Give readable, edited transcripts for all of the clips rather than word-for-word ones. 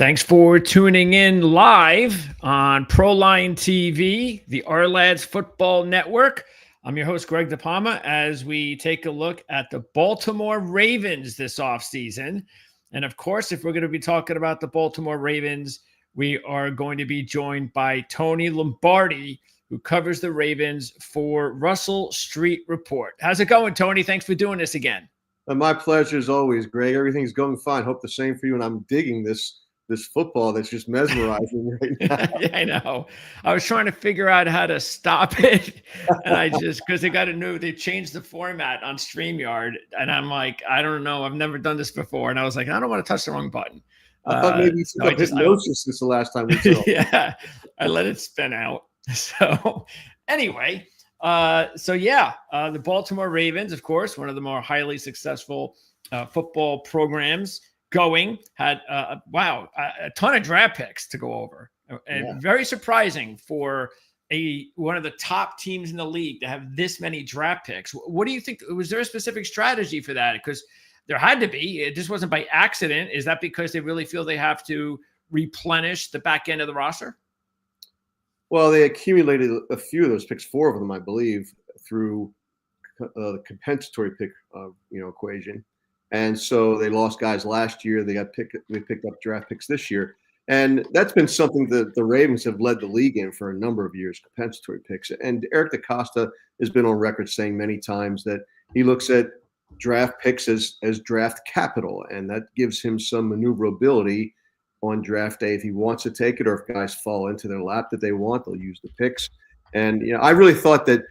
Thanks for tuning in live on Proline TV, the Our Lads Football Network. I'm your host, Greg DePalma, as we take a look at the Baltimore Ravens this offseason. And of course, if we're going to be talking about the Baltimore Ravens, we are going to be joined by Tony Lombardi, who covers the Ravens for Russell Street Report. How's it going, Tony? Thanks for doing this again. My pleasure as always, Greg. Everything's going fine. Hope the same for you. And I'm digging this football that's just mesmerizing right now. Yeah, I know. I was trying to figure out how to stop it. And because they changed the format on StreamYard. And I'm like, I don't know. I've never done this before. And I was like, I don't want to touch the wrong button. I thought maybe you took hypnosis since the last time we saw. Yeah, I let it spin out. So anyway, the Baltimore Ravens, of course, one of the more highly successful football programs going, had a ton of draft picks to go over, and very surprising for one of the top teams in the league to have this many draft picks. What do you think? Was there a specific strategy for that? Because there had to be. This wasn't by accident. Is that because they really feel they have to replenish the back end of the roster? Well, they accumulated a few of those picks, 4 of them, I believe, through the compensatory pick equation. And so they lost guys last year. They picked up draft picks this year. And that's been something that the Ravens have led the league in for a number of years, compensatory picks. And Eric DeCosta has been on record saying many times that he looks at draft picks as draft capital, and that gives him some maneuverability on draft day if he wants to take it, or if guys fall into their lap that they want, they'll use the picks. And I really thought that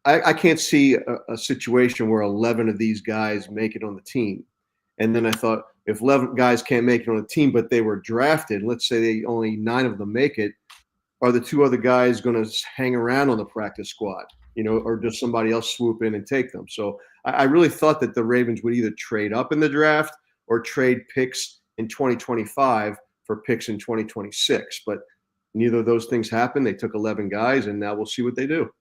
I can't see a situation where 11 of these guys make it on the team. And then I thought, if 11 guys can't make it on the team, but they were drafted, let's say only 9 of them make it, are the 2 other guys going to hang around on the practice squad, or does somebody else swoop in and take them? So I really thought that the Ravens would either trade up in the draft or trade picks in 2025 for picks in 2026. But neither of those things happened. They took 11 guys, and now we'll see what they do.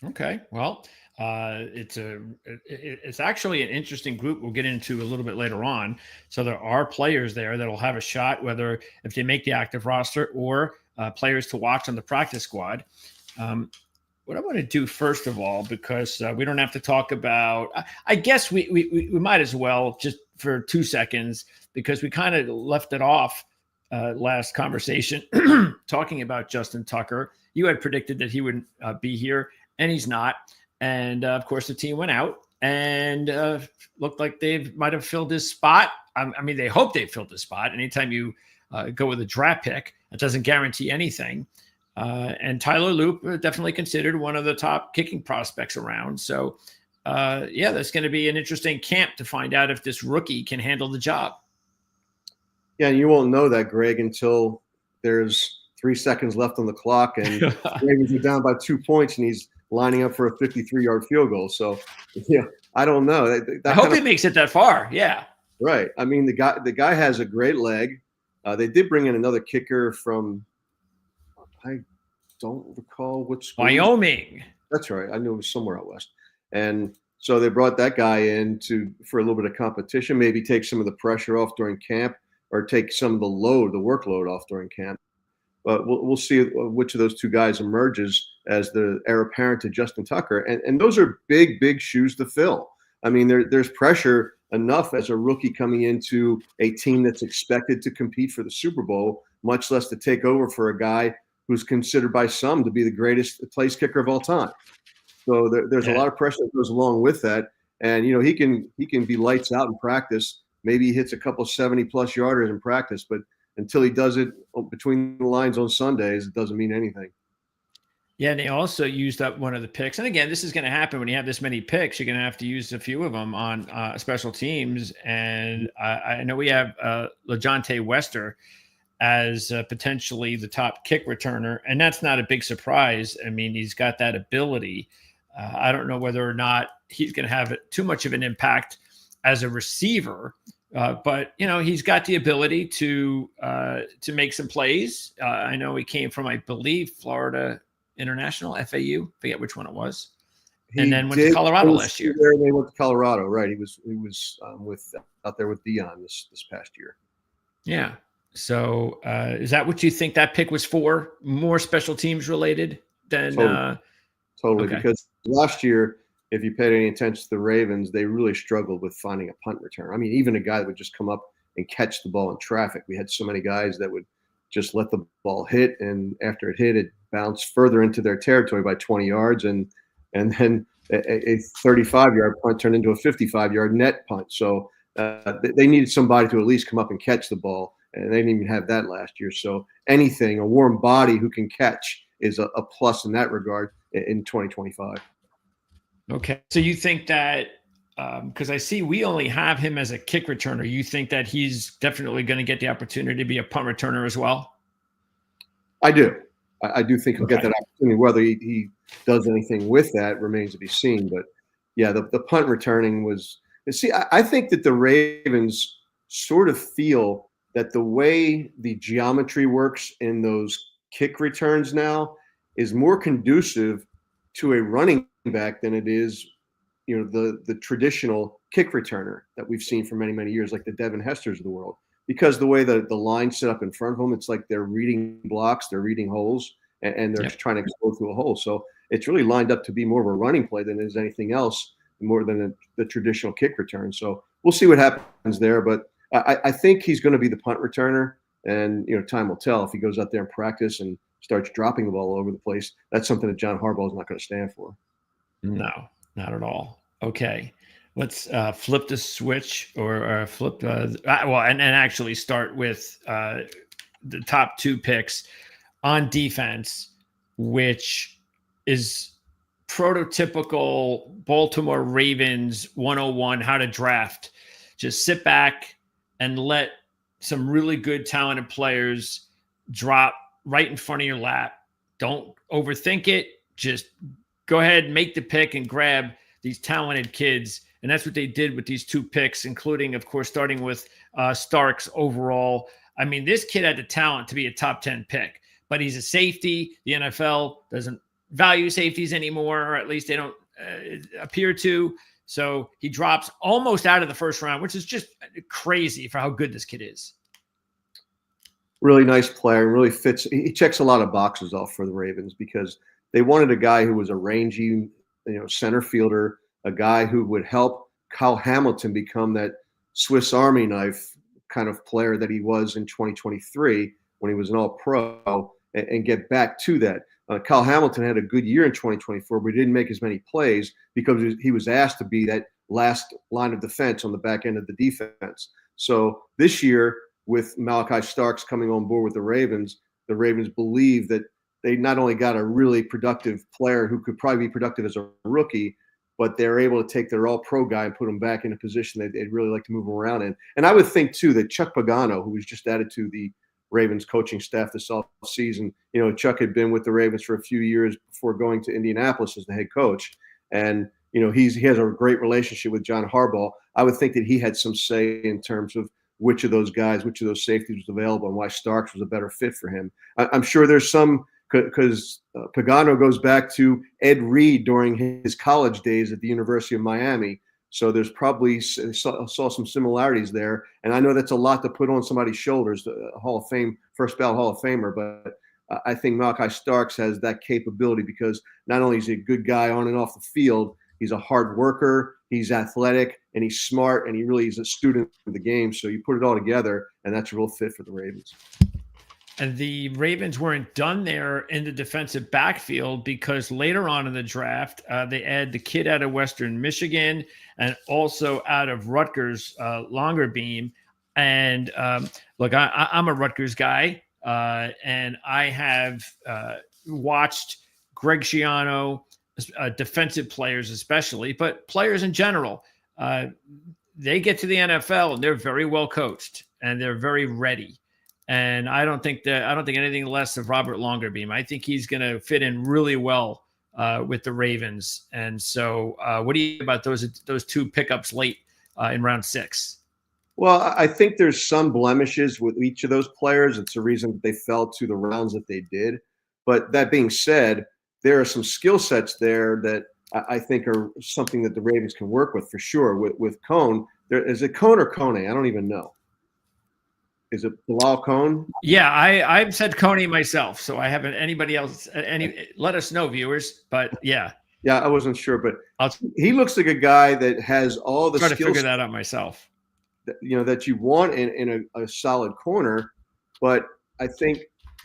Okay. Well, it's actually an interesting group we'll get into a little bit later on. So there are players there that'll have a shot, whether if they make the active roster or players to watch on the practice squad. What I want to do first of all, because we don't have to talk about, I guess we might as well just for 2 seconds, because we kind of left it off last conversation talking about Justin Tucker. You had predicted that he would be here, and he's not. And of course, the team went out and looked like they might have filled his spot. I mean, they hope they filled his spot. Anytime you go with a draft pick, it doesn't guarantee anything. And Tyler Loop definitely considered one of the top kicking prospects around. So, that's going to be an interesting camp to find out if this rookie can handle the job. Yeah, and you won't know that, Greg, until there's 3 seconds left on the clock and Ravens are down by 2 points and he's lining up for a 53-yard field goal. So, I don't know. I hope he makes it that far. Yeah. Right. I mean, the guy has a great leg. They did bring in another kicker from, I don't recall which school. Wyoming. That's right. I knew it was somewhere out west. And so they brought that guy in for a little bit of competition, maybe take some of the pressure off during camp or take some of the workload off during camp. But we'll see which of those 2 guys emerges as the heir apparent to Justin Tucker. And those are big, big shoes to fill. I mean, there's pressure enough as a rookie coming into a team that's expected to compete for the Super Bowl, much less to take over for a guy who's considered by some to be the greatest place kicker of all time. So there's a lot of pressure that goes along with that. And, he can be lights out in practice. Maybe he hits a couple 70-plus yarders in practice, but until he does it between the lines on Sundays, it doesn't mean anything. Yeah, and they also used up one of the picks. And again, this is going to happen when you have this many picks. You're going to have to use a few of them on special teams. And I know we have LeJontay Wester as potentially the top kick returner, and that's not a big surprise. I mean, he's got that ability. I don't know whether or not he's going to have too much of an impact as a receiver, but he's got the ability to make some plays. I know he came from, I believe, Florida International, FAU, forget which one it was, and then went to Colorado last year. They went to Colorado, right? He was out there with Dion this past year. Yeah. So is that what you think that pick was for? More special teams related than Totally, okay. because last year, if you paid any attention to the Ravens, they really struggled with finding a punt return. I mean, even a guy that would just come up and catch the ball in traffic. We had so many guys that would just let the ball hit, and after it hit, it bounced further into their territory by 20 yards, and then a 35-yard punt turned into a 55-yard net punt. So they needed somebody to at least come up and catch the ball, and they didn't even have that last year. So anything, a warm body who can catch is a plus in that regard in 2025. Okay. So you think that because I see we only have him as a kick returner, you think that he's definitely going to get the opportunity to be a punt returner as well? I do. I do think he'll get that opportunity. Whether he does anything with that remains to be seen. But yeah, the punt returning was. See, I think that the Ravens sort of feel that the way the geometry works in those kick returns now is more conducive to a running back than it is, the traditional kick returner that we've seen for many, many years, like the Devin Hesters of the world. Because the way the line's set up in front of them, it's like they're reading blocks, they're reading holes, and they're trying to go through a hole. So it's really lined up to be more of a running play than it is anything else, more than the traditional kick return. So we'll see what happens there. But I think he's going to be the punt returner, and time will tell. If he goes out there and practice and starts dropping the ball all over the place, that's something that John Harbaugh is not going to stand for. No, not at all. Okay. Let's flip the switch or flip and actually start with the top two picks on defense, which is prototypical Baltimore Ravens 101, how to draft. Just sit back and let some really good talented players drop right in front of your lap. Don't overthink it. Just go ahead, make the pick, and grab these talented kids. And that's what they did with these two picks, including, of course, starting with Starks overall. I mean, this kid had the talent to be a top 10 pick, but he's a safety. The NFL doesn't value safeties anymore, or at least they don't appear to. So he drops almost out of the first round, which is just crazy for how good this kid is. Really nice player, really fits. He checks a lot of boxes off for the Ravens because they wanted a guy who was a rangy, center fielder, a guy who would help Kyle Hamilton become that Swiss Army knife kind of player that he was in 2023 when he was an all-pro, and get back to that. Kyle Hamilton had a good year in 2024, but he didn't make as many plays because he was asked to be that last line of defense on the back end of the defense. So this year, with Malachi Starks coming on board with the Ravens believe that they not only got a really productive player who could probably be productive as a rookie, but they're able to take their all-pro guy and put him back in a position that they'd really like to move him around in. And I would think, too, that Chuck Pagano, who was just added to the Ravens coaching staff this offseason, Chuck had been with the Ravens for a few years before going to Indianapolis as the head coach. And, he has a great relationship with John Harbaugh. I would think that he had some say in terms of which of those safeties was available and why Starks was a better fit for him. I'm sure there's some – because Pagano goes back to Ed Reed during his college days at the University of Miami. So there's probably saw some similarities there. And I know that's a lot to put on somebody's shoulders, Hall of Fame, first ballot Hall of Famer. But I think Malachi Starks has that capability because not only is he a good guy on and off the field, he's a hard worker, he's athletic, and he's smart, and he really is a student of the game. So you put it all together, and that's a real fit for the Ravens. And the Ravens weren't done there in the defensive backfield because later on in the draft, they add the kid out of Western Michigan and also out of Rutgers, Longerbeam. And look, I'm a Rutgers guy, and I have watched Greg Schiano, defensive players especially, but players in general. They get to the NFL and they're very well coached and they're very ready. And I don't think anything less of Robert Longerbeam. I think he's going to fit in really well with the Ravens. And so what do you think about those two pickups late in round 6? Well, I think there's some blemishes with each of those players. It's the reason that they fell to the rounds that they did. But that being said, there are some skill sets there that I think are something that the Ravens can work with for sure. With Kone, is it Kone or Kone? I don't even know. Is it Bilal Kone? Yeah, I've said Kone myself, so I haven't anybody else. Let us know, viewers. But yeah, Yeah, I wasn't sure, but I'll he looks like a guy that has all the try to figure skills that out myself. that you want in a solid corner, but I think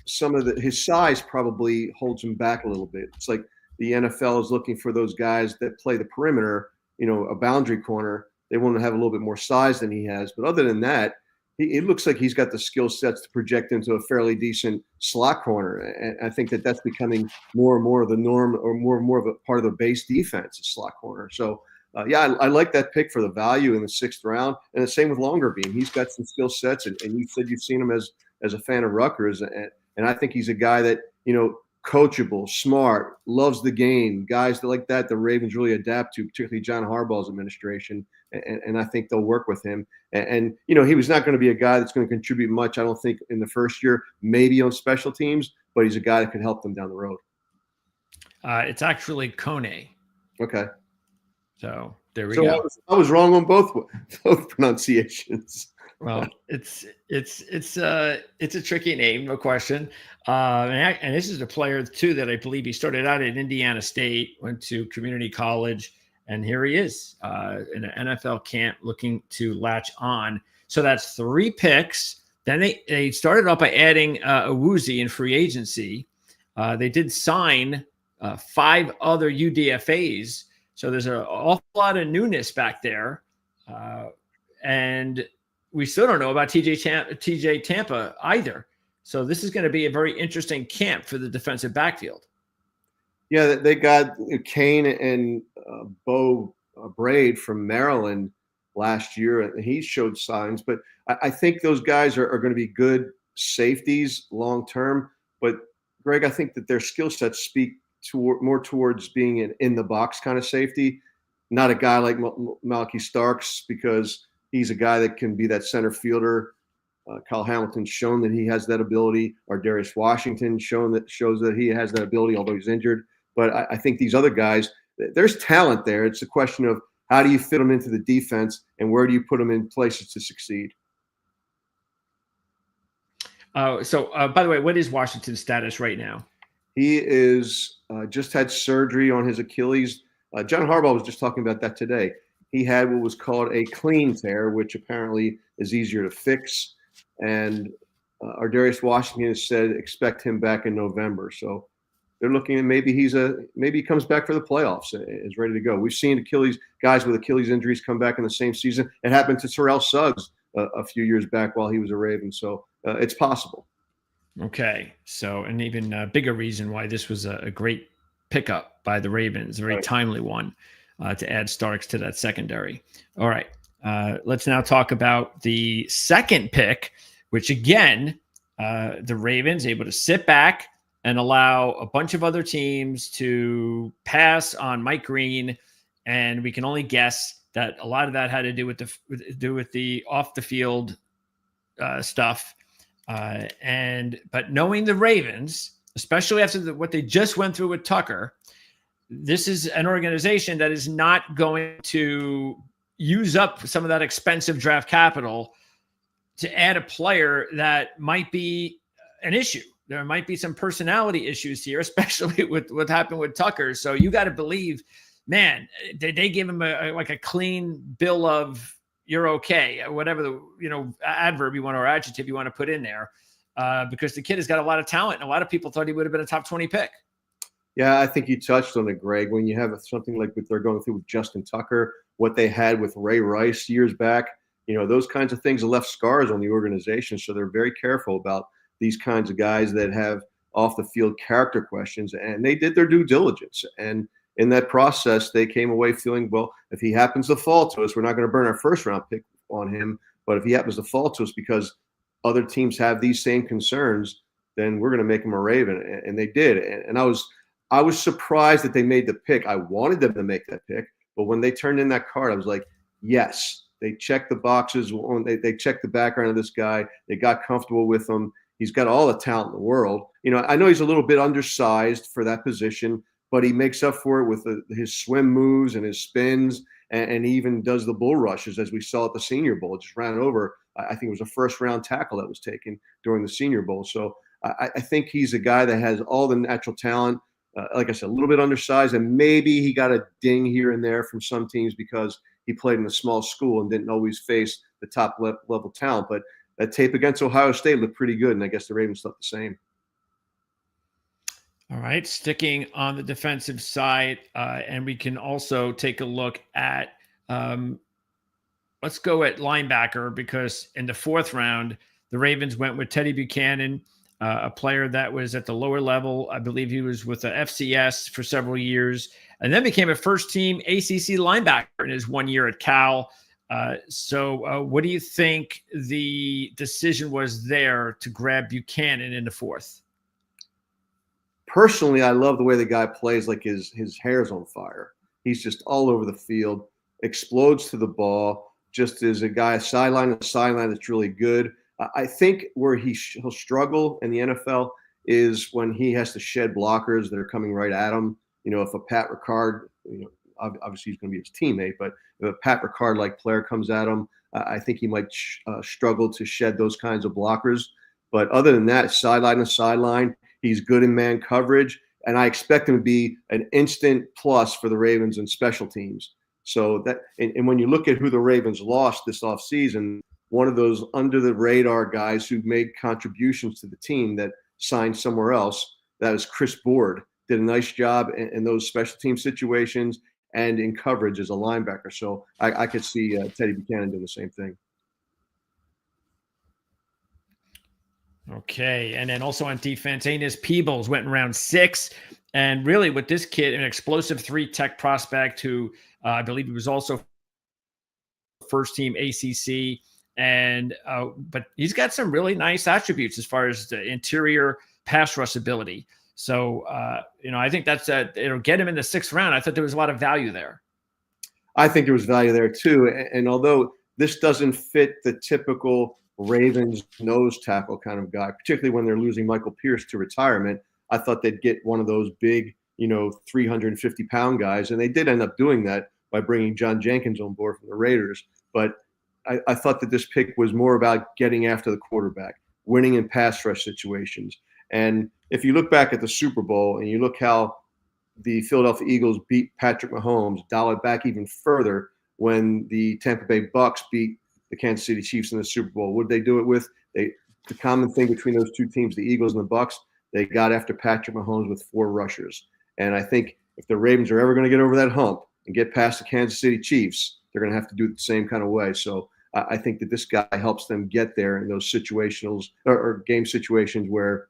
some of his size probably holds him back a little bit. It's like the NFL is looking for those guys that play the perimeter, a boundary corner. They want to have a little bit more size than he has, but other than that, it looks like he's got the skill sets to project into a fairly decent slot corner. And I think that's becoming more and more of the norm, or more and more of a part of the base defense, a slot corner. So yeah, I like that pick for the value in the 6th round. And the same with Longerbeam. He's got some skill sets, and you said you've seen him as a fan of Rutgers, and I think he's a guy that, coachable, smart, loves the game. Guys that like that, the Ravens really adapt to, particularly John Harbaugh's administration, and I think they'll work with him. And he was not going to be a guy that's going to contribute much, I don't think, in the first year, maybe on special teams, but he's a guy that could help them down the road. It's actually Kone. Okay. So there we go. I was wrong on both pronunciations. Well, it's a tricky name, no question. And this is a player too that I believe he started out at Indiana State, went to community college, and here he is in an NFL camp looking to latch on. So that's 3 picks. Then they started off by adding a Woozy in free agency. They did sign 5 other UDFAs. So there's an awful lot of newness back there. And we still don't know about TJ Tampa either. So this is going to be a very interesting camp for the defensive backfield. Yeah, they got Kane and Bo Braid from Maryland last year, and he showed signs. But I think those guys are going to be good safeties long term. But, Greg, I think that their skill sets speak more towards being an in-the-box kind of safety, not a guy like Malky Starks, because he's a guy that can be that center fielder. Kyle Hamilton's shown that he has that ability. Or Darius Washington shows that he has that ability, although he's injured. But I think these other guys, there's talent there. It's a question of how do you fit them into the defense, and where do you put them in places to succeed? So, by the way, what is Washington's status right now? He is just had surgery on his Achilles. John Harbaugh was just talking about that today. He had what was called a clean tear, which apparently is easier to fix. And Darius Washington has said expect him back in November. So they're looking at maybe he comes back for the playoffs and is ready to go. We've seen guys with Achilles injuries come back in the same season. It happened to Terrell Suggs a few years back while he was a Raven. So it's possible. Okay. So an even bigger reason why this was a great pickup by the Ravens, a very timely one to add Starks to that secondary. All right. Let's now talk about the second pick, which again, the Ravens able to sit back and allow a bunch of other teams to pass on Mike Green. And we can only guess that a lot of that had to do with the off the field stuff. But knowing the Ravens, especially after what they just went through with Tucker, this is an organization that is not going to use up some of that expensive draft capital to add a player that might be an issue. There might be some personality issues here, especially with what happened with Tucker. So you got to believe, man, they give him a clean bill of you're okay, whatever the adverb you want or adjective you want to put in there, because the kid has got a lot of talent, and a lot of people thought he would have been a top 20 pick. Yeah, I think you touched on it, Greg. When you have something like what they're going through with Justin Tucker, what they had with Ray Rice years back, those kinds of things have left scars on the organization. So they're very careful about these kinds of guys that have off the field character questions, and they did their due diligence. And in that process, they came away feeling, well, if he happens to fall to us, we're not going to burn our first round pick on him. But if he happens to fall to us because other teams have these same concerns, then we're going to make him a Raven. And they did. And I was surprised that they made the pick. I wanted them to make that pick. But when they turned in that card, I was like, yes, they checked the boxes. They checked the background of this guy. They got comfortable with him. He's got all the talent in the world. I know he's a little bit undersized for that position, but he makes up for it with his swim moves and his spins, and he even does the bull rushes, as we saw at the Senior Bowl. Just ran over I think it was a first-round tackle that was taken during the Senior Bowl. So I think he's a guy that has all the natural talent. Like I said, a little bit undersized, and maybe he got a ding here and there from some teams because he played in a small school and didn't always face the top level talent. But that tape against Ohio State looked pretty good, and I guess the Ravens thought the same. All right, sticking on the defensive side, and we can also take a look at let's go at linebacker, because in the 4th round, the Ravens went with Teddy Buchanan, a player that was at the lower level. I believe he was with the FCS for several years, and then became a first-team ACC linebacker in his 1 year at Cal. So what do you think the decision was there to grab Buchanan in the 4th? Personally, I love the way the guy plays. Like his hair's on fire. He's just all over the field, explodes to the ball, just as a guy sideline to sideline that's really good. I think where he'll struggle in the NFL is when he has to shed blockers that are coming right at him. You know, if a Pat Ricard, obviously he's going to be his teammate, but if a Pat Ricard-like player comes at him, I think he might struggle to shed those kinds of blockers. But other than that, sideline to sideline, he's good in man coverage, and I expect him to be an instant plus for the Ravens in special teams. So that, and when you look at who the Ravens lost this offseason, one of those under the radar guys who made contributions to the team that signed somewhere else, that was Chris Board, did a nice job in those special team situations and in coverage as a linebacker. So I could see Teddy Buchanan doing the same thing. Okay, and then also on defense, Enes Peebles went in round 6, and really with this kid, an explosive 3-tech prospect who I believe he was also first-team ACC, and but he's got some really nice attributes as far as the interior pass rush ability. So I think that's it'll get him in the 6th round. I thought there was a lot of value there. I think there was value there too, and although this doesn't fit the typical Ravens nose tackle kind of guy, particularly when they're losing Michael Pierce to retirement, I thought they'd get one of those big, 350-pound guys, and they did end up doing that by bringing John Jenkins on board from the Raiders. But I thought that this pick was more about getting after the quarterback, winning in pass rush situations. And if you look back at the Super Bowl and you look how the Philadelphia Eagles beat Patrick Mahomes, dial it back even further when the Tampa Bay Bucks beat the Kansas City Chiefs in the Super Bowl. What did they do it with? The common thing between those two teams, the Eagles and the Bucks, they got after Patrick Mahomes with 4 rushers. And I think if the Ravens are ever going to get over that hump and get past the Kansas City Chiefs, they're going to have to do it the same kind of way. So I think that this guy helps them get there in those situationals or game situations where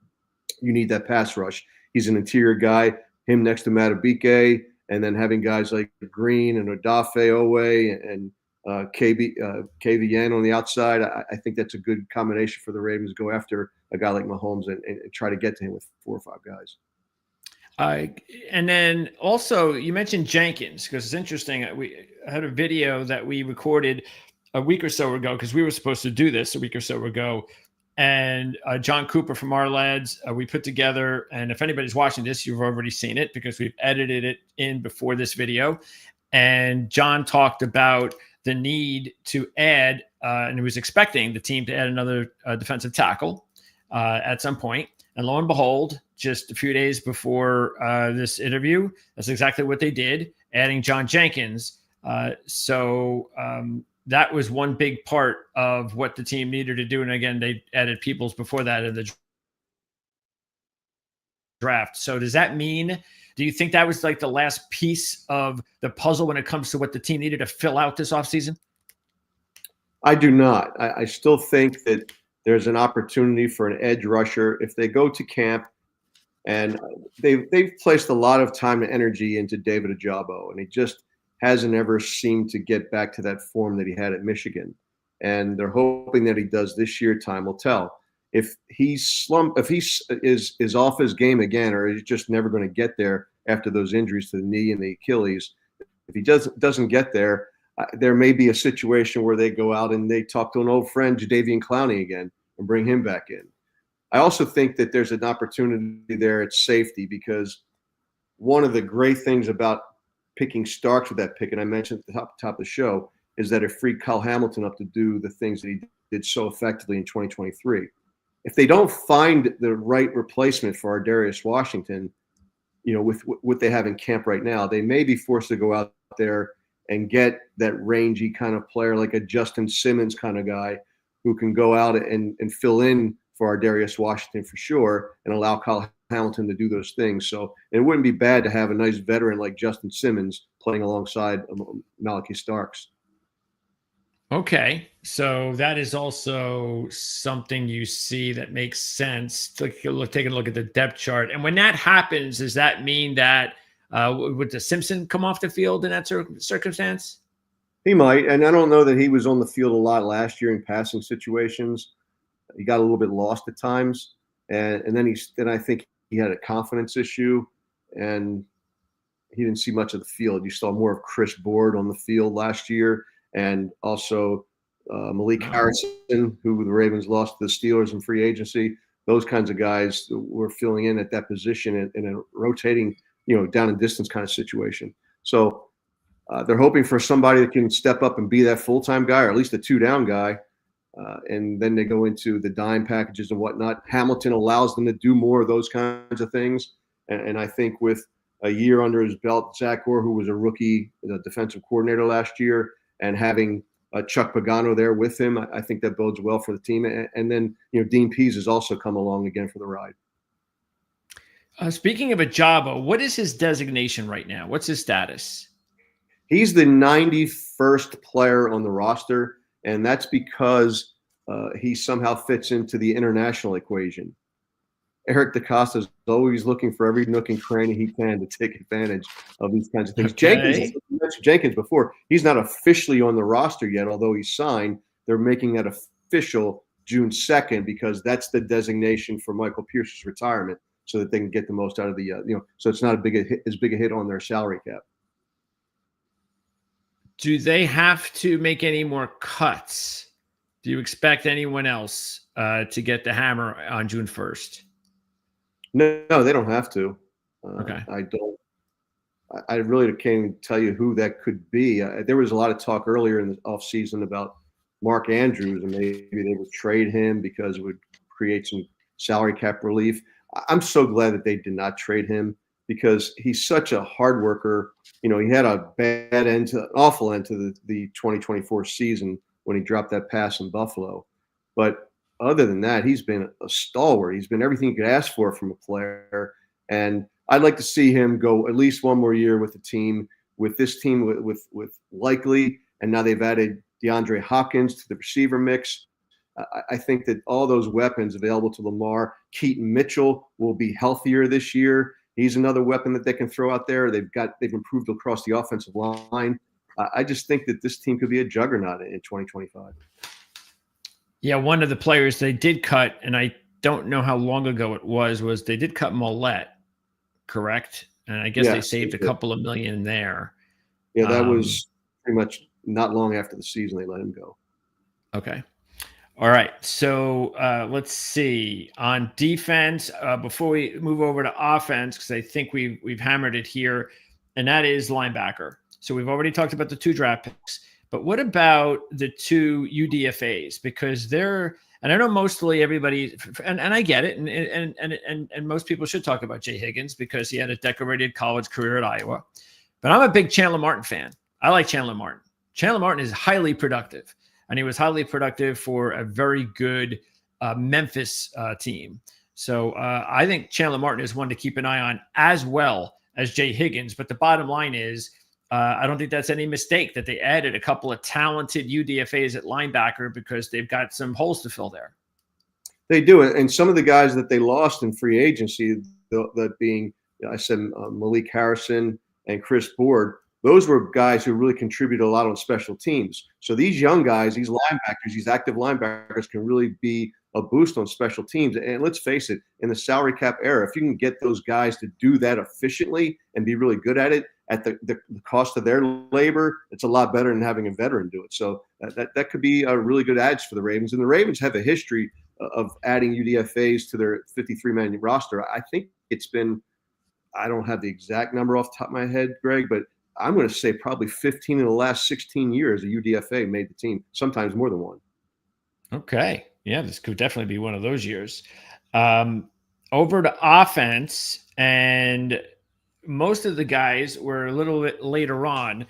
you need that pass rush. He's an interior guy, him next to Matabike, and then having guys like Green and Odafe Owe and KVN on the outside. I think that's a good combination for the Ravens to go after a guy like Mahomes and try to get to him with 4 or 5 guys. And then also you mentioned Jenkins, because it's interesting. We had a video that we recorded a week or so ago, because we were supposed to do this a week or so ago. And John Cooper from our lads, we put together, and if anybody's watching this, you've already seen it because we've edited it in before this video. And John talked about the need to add, and he was expecting the team to add another defensive tackle at some point. And lo and behold, just a few days before this interview, that's exactly what they did, adding John Jenkins. So that was one big part of what the team needed to do. And again, they added Peebles before that in the draft. So does that mean, do you think that was like the last piece of the puzzle when it comes to what the team needed to fill out this offseason? I do not. I still think that there's an opportunity for an edge rusher if they go to camp, and they've placed a lot of time and energy into David Ojabo, and he just hasn't ever seemed to get back to that form that he had at Michigan. And they're hoping that he does this year. Time will tell. If he's slumped, if he is off his game again, or he's just never going to get there after those injuries to the knee and the Achilles, if he doesn't get there, there may be a situation where they go out and they talk to an old friend, Jadeveon Clowney, again, and bring him back in. I also think that there's an opportunity there at safety, because one of the great things about picking Starks with that pick, and I mentioned at the top of the show, is that it freed Kyle Hamilton up to do the things that he did so effectively in 2023. If they don't find the right replacement for Ardarius Washington, with what they have in camp right now, they may be forced to go out there and get that rangy kind of player, like a Justin Simmons kind of guy who can go out and fill in for Ardarius Washington for sure and allow Kyle Hamilton to do those things. So it wouldn't be bad to have a nice veteran like Justin Simmons playing alongside Malachi Starks. Okay, so that is also something you see that makes sense. Taking a look at the depth chart, and when that happens, does that mean that would the Simpson come off the field in that circumstance? He might, and I don't know that he was on the field a lot last year in passing situations. He got a little bit lost at times, and then I think he had a confidence issue, and he didn't see much of the field. You saw more of Chris Board on the field last year. And also Malik Harrison, who the Ravens lost to the Steelers in free agency. Those kinds of guys were filling in at that position in a rotating, down and distance kind of situation. So they're hoping for somebody that can step up and be that full-time guy, or at least a two-down guy. And then they go into the dime packages and whatnot. Hamilton allows them to do more of those kinds of things. And I think with a year under his belt, Zach Orr, who was a rookie defensive coordinator last year, and having Chuck Pagano there with him, I think that bodes well for the team. And then, Dean Pease has also come along again for the ride. Speaking of Ajabo, what is his designation right now? What's his status? He's the 91st player on the roster, and that's because he somehow fits into the international equation. Eric DaCosta is always looking for every nook and cranny he can to take advantage of these kinds of things. Okay. You mentioned Jenkins before. He's not officially on the roster yet, although he's signed. They're making that official June 2nd because that's the designation for Michael Pierce's retirement, so that they can get the most out of the so it's not as big a hit on their salary cap. Do they have to make any more cuts? Do you expect anyone else to get the hammer on June 1st? No, they don't have to. Okay. I don't. I really can't even tell you who that could be. There was a lot of talk earlier in the offseason about Mark Andrews, and maybe they would trade him because it would create some salary cap relief. I'm so glad that they did not trade him because he's such a hard worker. He had a awful end to the 2024 season when he dropped that pass in Buffalo. But other than that, he's been a stalwart. He's been everything you could ask for from a player. And I'd like to see him go at least one more year with the team, with this team, with Likely. And now they've added DeAndre Hopkins to the receiver mix. I think that all those weapons available to Lamar, Keaton Mitchell will be healthier this year. He's another weapon that they can throw out there. They've improved across the offensive line. I just think that this team could be a juggernaut in 2025. Yeah, one of the players they did cut, and I don't know how long ago it was they did cut Mollett, correct? And I guess they saved a couple of million there. Yeah, that was pretty much not long after the season they let him go. Okay. All right. So let's see. On defense, before we move over to offense, because I think we've hammered it here, and that is linebacker. So we've already talked about the 2 draft picks. But what about the 2 UDFAs? Because they're, and I know mostly everybody, and I get it, and most people should talk about Jay Higgins because he had a decorated college career at Iowa. But I'm a big Chandler Martin fan. I like Chandler Martin. Chandler Martin is highly productive, and he was highly productive for a very good Memphis team. So I think Chandler Martin is one to keep an eye on as well as Jay Higgins. But the bottom line is, I don't think that's any mistake that they added a couple of talented UDFAs at linebacker because they've got some holes to fill there. They do it. And some of the guys that they lost in free agency, that being, I said, Malik Harrison and Chris Board, those were guys who really contributed a lot on special teams. So these young guys, these linebackers, these active linebackers can really be a boost on special teams. And let's face it, in the salary cap era, if you can get those guys to do that efficiently and be really good at it, at the cost of their labor, it's a lot better than having a veteran do it. So that could be a really good adds for the Ravens. And the Ravens have a history of adding UDFAs to their 53-man roster. I think it's been, I don't have the exact number off the top of my head, Greg, but I'm going to say probably 15 in the last 16 years a UDFA made the team, sometimes more than one. Okay. Yeah, this could definitely be one of those years. Um, Over to offense, and most of the guys were a little bit later on,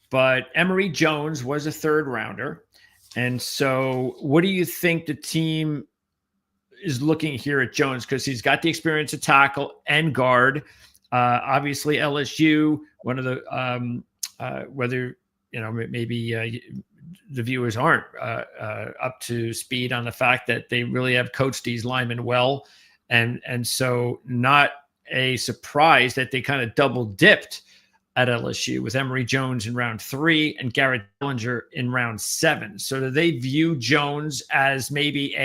but Emory Jones was a third rounder. And so, what do you think the team is looking here at Jones? Because he's got the experience at tackle and guard. Obviously, LSU, one of the, whether, maybe the viewers aren't up to speed on the fact that they really have coached these linemen well. And so, not a surprise that they kind of double dipped at LSU with Emory Jones in round 3 and Garrett Dillinger in round 7. So do they view Jones as maybe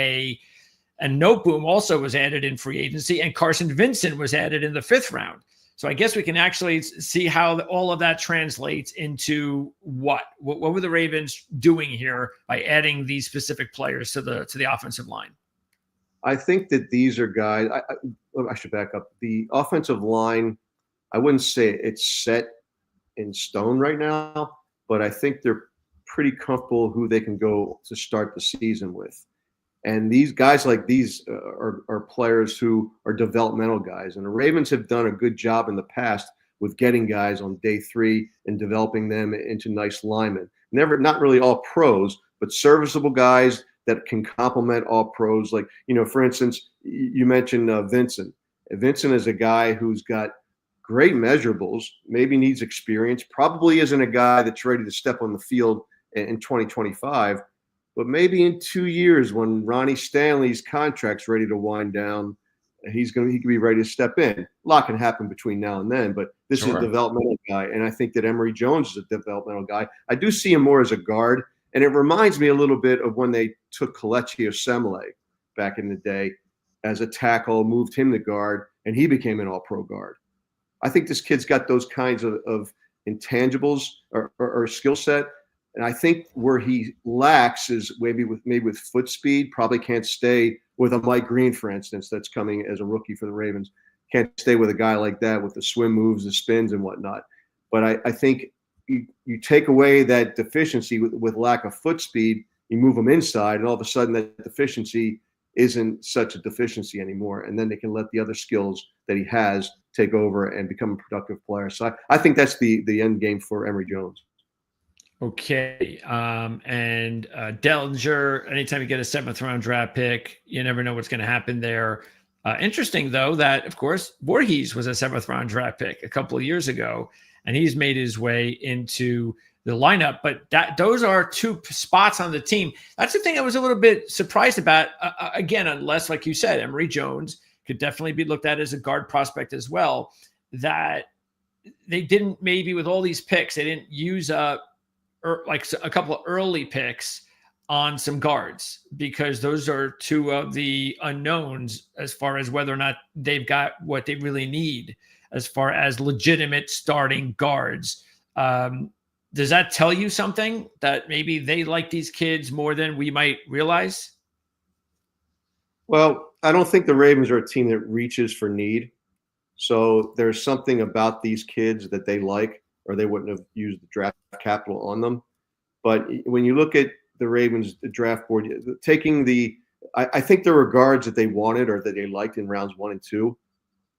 and Noteboom also was added in free agency, and Carson Vincent was added in the 5th round. So I guess we can actually see how all of that translates into what were the Ravens doing here by adding these specific players to the offensive line? I think that these are guys. I should back up. The offensive line, I wouldn't say it's set in stone right now, but I think they're pretty comfortable who they can go to start the season with. And these guys like these are players who are developmental guys. And the Ravens have done a good job in the past with getting guys on day 3 and developing them into nice linemen. Not really all pros, but serviceable guys that can complement all pros. Like, for instance, you mentioned Vincent. Vincent is a guy who's got great measurables, maybe needs experience, probably isn't a guy that's ready to step on the field in 2025. But maybe in 2 years, when Ronnie Stanley's contract's ready to wind down, he could be ready to step in. A lot can happen between now and then, but this is a developmental guy, and I think that Emory Jones is a developmental guy. I do see him more as a guard, and it reminds me a little bit of when they took Kelechi Osemele back in the day as a tackle, moved him to guard, and he became an All-Pro guard. I think this kid's got those kinds of intangibles or skill set. And I think where he lacks is maybe with foot speed. Probably can't stay with a Mike Green, for instance, that's coming as a rookie for the Ravens. Can't stay with a guy like that with the swim moves, the spins, and whatnot. But I think you take away that deficiency with lack of foot speed, you move them inside, and all of a sudden that deficiency isn't such a deficiency anymore. And then they can let the other skills that he has take over and become a productive player. So I think that's the end game for Emory Jones. Okay. And Dellinger, anytime you get a 7th round draft pick, you never know what's going to happen there. Interesting, though, that, of course, Voorhees was a 7th round draft pick a couple of years ago, and he's made his way into the lineup. But those are 2 spots on the team. That's the thing I was a little bit surprised about. Again, unless, like you said, Emory Jones could definitely be looked at as a guard prospect as well, that they didn't, maybe with all these picks, they didn't use up like a couple of early picks on some guards, because those are 2 of the unknowns as far as whether or not they've got what they really need as far as legitimate starting guards. Does that tell you something, that maybe they like these kids more than we might realize? Well, I don't think the Ravens are a team that reaches for need. So there's something about these kids that they like, or they wouldn't have used the draft capital on them. But when you look at the Ravens the draft board, I think there were guards that they wanted or that they liked in rounds 1 and 2,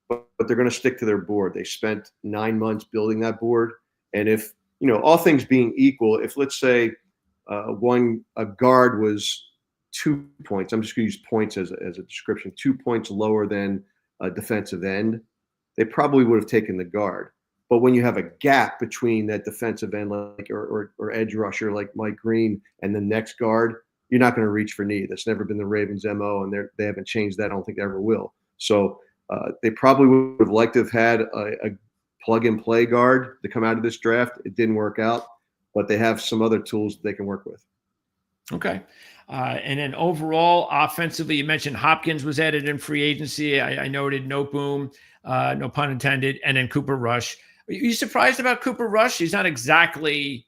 but they're going to stick to their board. They spent 9 months building that board. And if, all things being equal, if let's say a guard was 2 points, I'm just going to use points as a description, 2 points lower than a defensive end, they probably would have taken the guard. But when you have a gap between that defensive end, or edge rusher like Mike Green, and the next guard, you're not going to reach for need. That's never been the Ravens' MO, and they haven't changed that. I don't think they ever will. So they probably would have liked to have had a plug-and-play guard to come out of this draft. It didn't work out, but they have some other tools they can work with. Okay. And then overall, offensively, you mentioned Hopkins was added in free agency. I noted Noteboom, no pun intended, and then Cooper Rush. Are you surprised about Cooper Rush? He's not exactly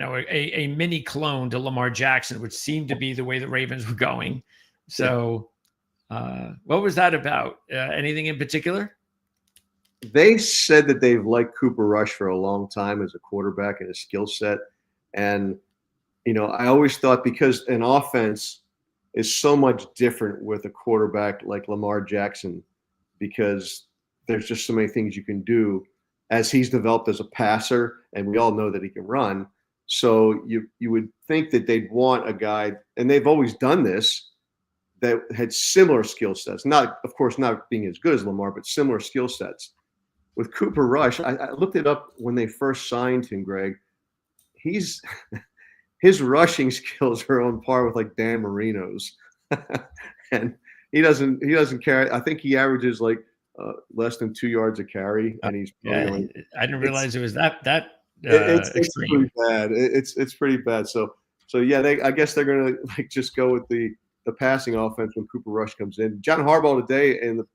a mini clone to Lamar Jackson, which seemed to be the way the Ravens were going. So what was that about? Anything in particular? They said that they've liked Cooper Rush for a long time as a quarterback and his skill set. And I always thought because an offense is so much different with a quarterback like Lamar Jackson, because there's just so many things you can do as he's developed as a passer, and we all know that he can run. So you would think that they'd want a guy, and they've always done this, that had similar skill sets. Not, of course, not being as good as Lamar, but similar skill sets. With Cooper Rush, I looked it up when they first signed him, Greg. His rushing skills are on par with like Dan Marino's, and he doesn't carry. I think he averages like less than 2 yards a carry, and he's I didn't realize it was that it's extreme. pretty bad. It's pretty bad. So yeah, I guess they're gonna like just go with the passing offense when Cooper Rush comes in. John Harbaugh today in the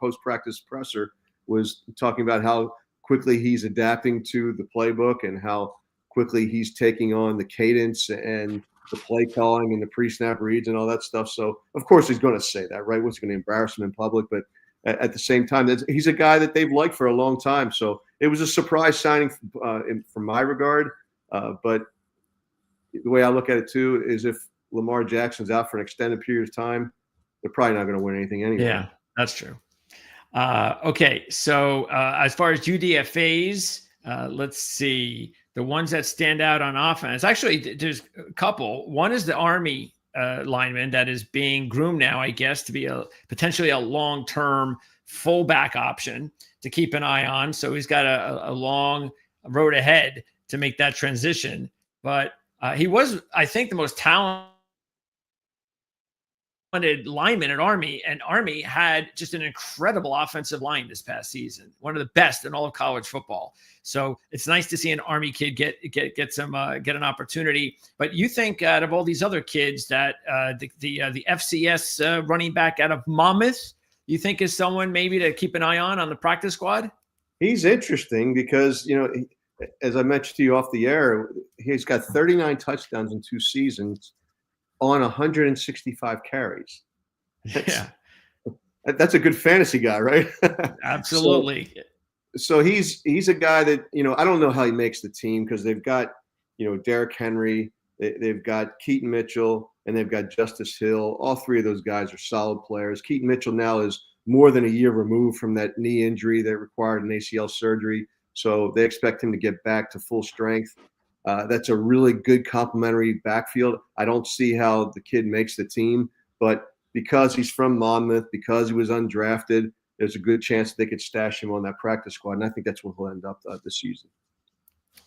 post practice presser was talking about how quickly he's adapting to the playbook and how quickly he's taking on the cadence and the play calling and the pre-snap reads and all that stuff. So of course he's going to say that, right? What's going to embarrass him in public, but at the same time, he's a guy that they've liked for a long time. So it was a surprise signing from my regard. But the way I look at it too is if Lamar Jackson's out for an extended period of time, they're probably not going to win anything anyway. Yeah, that's true. Okay, so as far as UDFAs, let's see. The ones that stand out on offense, actually, there's a couple. One is the Army lineman that is being groomed now, I guess, to be potentially a long-term fullback option to keep an eye on. So he's got a long road ahead to make that transition. But he was, I think, the most talented lineman at Army, and Army had just an incredible offensive line this past season, one of the best in all of college football. So it's nice to see an Army kid get an opportunity. But you think out of all these other kids that the FCS running back out of Monmouth, you think is someone maybe to keep an eye on the practice squad? He's interesting because, as I mentioned to you off the air, he's got 39 touchdowns in 2 seasons on 165 carries. That's a good fantasy guy, right? Absolutely. So he's a guy that, I don't know how he makes the team because they've got, Derrick Henry, they've got Keaton Mitchell, and they've got Justice Hill. All 3 of those guys are solid players. Keaton Mitchell now is more than a year removed from that knee injury that required an ACL surgery. So they expect him to get back to full strength. That's a really good complementary backfield. I don't see how the kid makes the team, but because he's from Monmouth, because he was undrafted, there's a good chance they could stash him on that practice squad, and I think that's where he'll end up this season.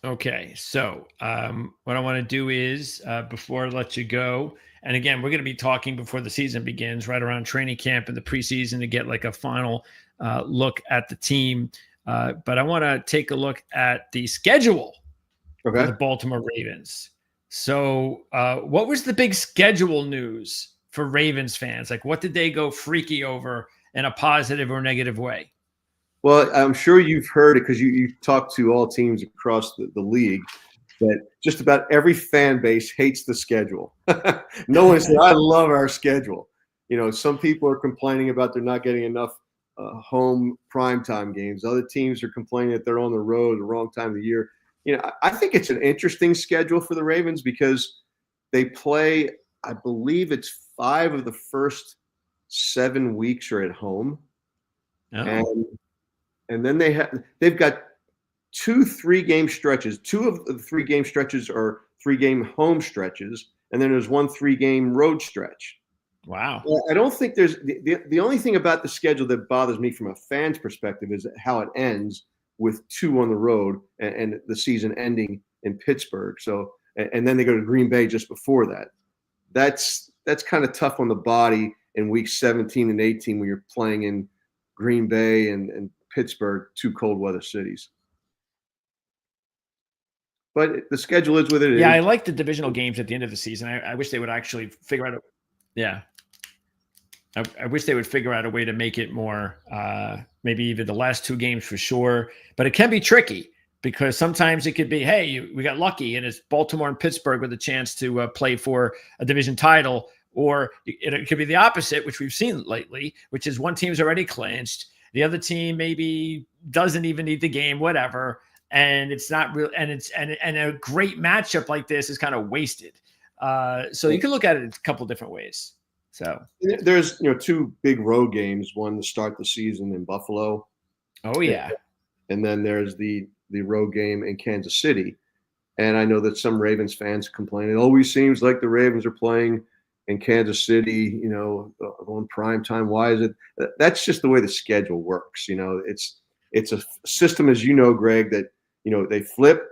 Okay, so what I want to do is, before I let you go, and again, we're going to be talking before the season begins, right around training camp and the preseason to get like a final look at the team. But I want to take a look at the schedule for the Baltimore Ravens. So what was the big schedule news for Ravens fans? Like, what did they go freaky over in a positive or negative way? Well, I'm sure you've heard it because you talk to all teams across the league that just about every fan base hates the schedule. No one said, I love our schedule. Some people are complaining about they're not getting enough home primetime games. Other teams are complaining that they're on the road the wrong time of the year. I think it's an interesting schedule for the Ravens because they play, I believe it's 5 of the first 7 weeks are at home. Oh. And then they've got 2 3-game stretches. 2 of the 3 game stretches are 3-game home stretches, and then there's 1 3-game road stretch. Wow. I don't think there's the only thing about the schedule that bothers me from a fan's perspective is how it ends with 2 on the road and the season ending in Pittsburgh. So, and then they go to Green Bay just before that. That's kind of tough on the body in weeks 17 and 18 when you're playing in Green Bay and Pittsburgh, 2 cold weather cities. But the schedule is what it is. Yeah, I like the divisional games at the end of the season. I wish they would actually figure out I wish they would figure out a way to make it more, maybe even the last 2 games for sure. But it can be tricky because sometimes it could be, hey, we got lucky and it's Baltimore and Pittsburgh with a chance to play for a division title. Or it could be the opposite, which we've seen lately, which is one team's already clinched. The other team maybe doesn't even need the game, whatever. And it's not real. And a great matchup like this is kind of wasted. So you can look at it a couple different ways. So there's two big road games. One to start the season in Buffalo. Oh yeah. And then there's the road game in Kansas City. And I know that some Ravens fans complain. It always seems like the Ravens are playing in Kansas City, on prime time. Why is it? That's just the way the schedule works. It's a system, as you know, Greg, that they flip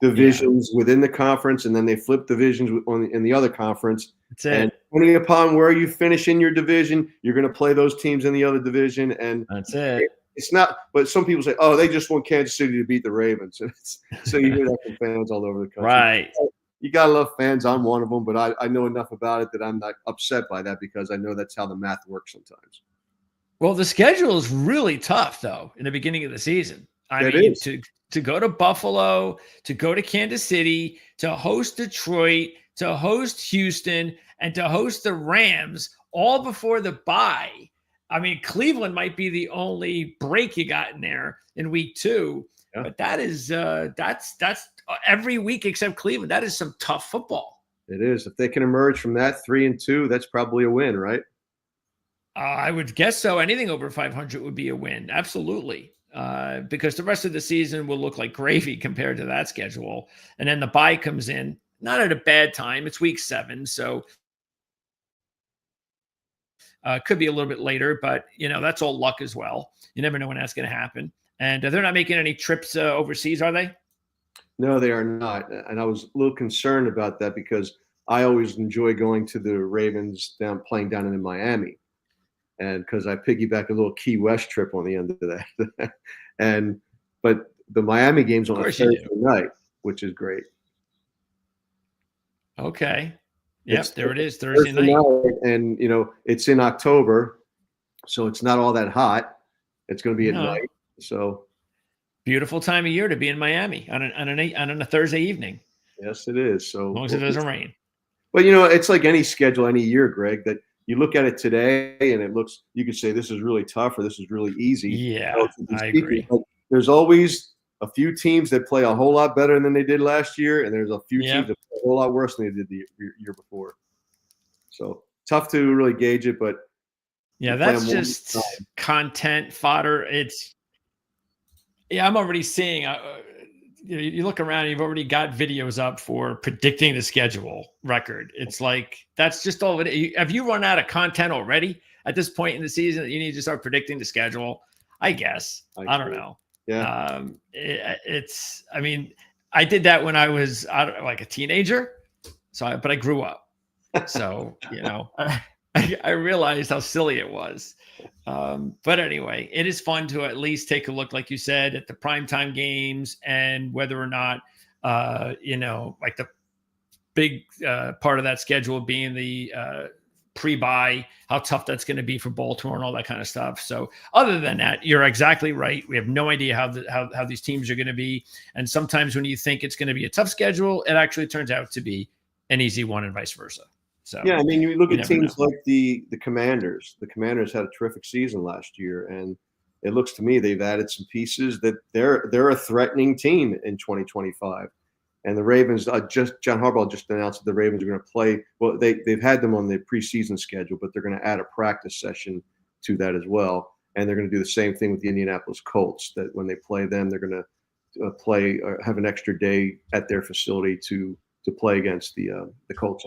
divisions within the conference, and then they flip divisions in the other conference. That's it. And depending upon where you finish in your division, you're going to play those teams in the other division. And that's it. It's not, but some people say, "Oh, they just want Kansas City to beat the Ravens." So you hear that from fans all over the country. Right. You gotta love fans. I'm one of them, but I know enough about it that I'm not upset by that because I know that's how the math works sometimes. Well, the schedule is really tough, though, in the beginning of the season. I mean, to go to Buffalo, to go to Kansas City, to host Detroit, to host Houston, and to host the Rams all before the bye. I mean, Cleveland might be the only break you got in there in week 2, but that is that's every week except Cleveland. That is some tough football. It is. If they can emerge from that 3-2, that's probably a win, right? I would guess so. Anything over 500 would be a win. Absolutely. Because the rest of the season will look like gravy compared to that schedule. And then the bye comes in, not at a bad time. It's week 7. So could be a little bit later, but that's all luck as well. You never know when that's going to happen. And they're not making any trips overseas, are they? No, they are not. And I was a little concerned about that because I always enjoy going to the Ravens playing down in Miami. And because I piggyback a little Key West trip on the end of that. But the Miami game's on a Thursday night, which is great. Okay. Yep, there it is, Thursday night. And, it's in October, so it's not all that hot. It's going to be at night. So beautiful time of year to be in Miami on a Thursday evening. Yes, it is. So as long as it doesn't rain. But, it's like any schedule, any year, Greg, that you look at it today and you could say this is really tough or this is really easy. Yeah, I agree. But there's always a few teams that play a whole lot better than they did last year, and there's a few teams that play a whole lot worse than they did the year before. So tough to really gauge it, but that's just content fodder. I'm already seeing. You look around, you've already got videos up for predicting the schedule record. It's like that's just all of it. Have you run out of content already at this point in the season that you need to start predicting the schedule? I guess. I don't know. Yeah. I mean, I did that when I was like a teenager. But I grew up. So, I realized how silly it was. But anyway, it is fun to at least take a look, like you said, at the primetime games and whether or not, like the big part of that schedule being the pre-bye, how tough that's going to be for Baltimore and all that kind of stuff. So other than that, you're exactly right. We have no idea how these teams are going to be. And sometimes when you think it's going to be a tough schedule, it actually turns out to be an easy one and vice versa. So yeah, I mean, you look at teams like the Commanders. The Commanders had a terrific season last year, and it looks to me they've added some pieces that they're a threatening team in 2025. And the Ravens, John Harbaugh just announced that the Ravens are going to play. Well, they've had them on the preseason schedule, but they're going to add a practice session to that as well. And they're going to do the same thing with the Indianapolis Colts. That when they play them, they're going to play or have an extra day at their facility to play against the Colts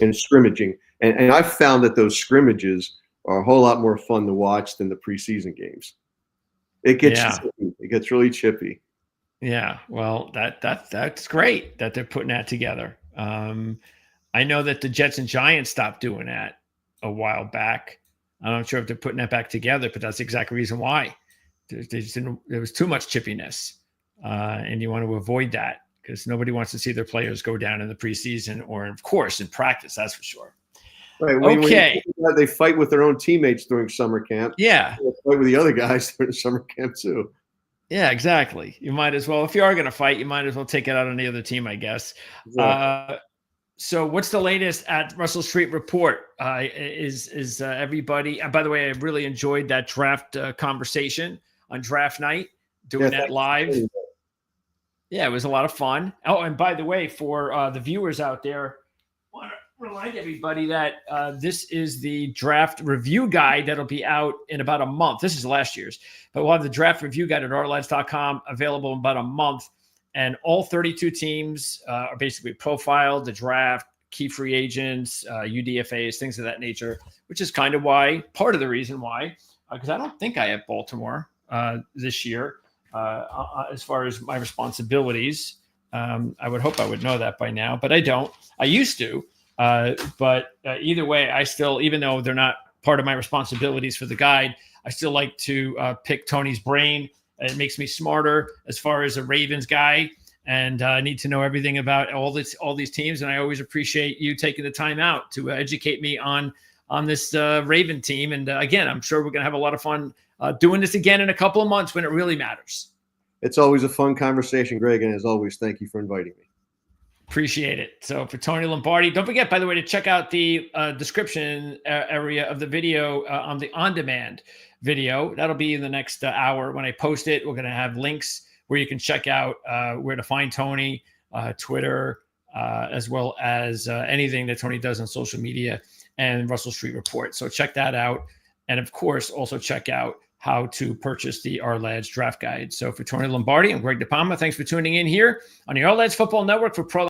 in scrimmaging. And I've found that those scrimmages are a whole lot more fun to watch than the preseason games. It gets chippy. It gets really chippy. Yeah, well, that's great that they're putting that together. I know that the Jets and Giants stopped doing that a while back. I'm not sure if they're putting that back together, but that's the exact reason why. There was too much chippiness, and you want to avoid that because nobody wants to see their players go down in the preseason or, of course, in practice. That's for sure. Right. Okay. When they fight with their own teammates during summer camp. Yeah. They fight with the other guys during summer camp too. Yeah, exactly. You might as well, if you are going to fight, you might as well take it out on the other team, I guess. Exactly. So what's the latest at Russell Street Report? Is everybody, by the way, I really enjoyed that draft conversation on draft night, doing that live. Yeah, it was a lot of fun. Oh, and by the way, for the viewers out there, Remind everybody that this is the draft review guide that'll be out in about a month. This is last year's, but we'll have the draft review guide at ourlads.com available in about a month. And all 32 teams are basically profiled, the draft, key free agents, UDFAs, things of that nature, which is kind of why, part of the reason why, because I don't think I have Baltimore this year as far as my responsibilities. I would hope I would know that by now, but I don't. I used to. But either way, I still, even though they're not part of my responsibilities for the guide, I still like to pick Tony's brain. It makes me smarter as far as a Ravens guy, and I need to know everything about all these teams. And I always appreciate you taking the time out to educate me on this Raven team. And again, I'm sure we're going to have a lot of fun doing this again in a couple of months when it really matters. It's always a fun conversation, Greg. And as always, thank you for inviting me. Appreciate it. So for Tony Lombardi, don't forget, by the way, to check out the description area of the video on the on-demand video. That'll be in the next hour. When I post it, we're going to have links where you can check out where to find Tony, Twitter, as well as anything that Tony does on social media and Russell Street Report. So check that out. And of course, also check out how to purchase the Our Lads draft guide. So for Tony Lombardi, I'm Greg DePalma. Thanks for tuning in here on the Our Lads Football Network for Pro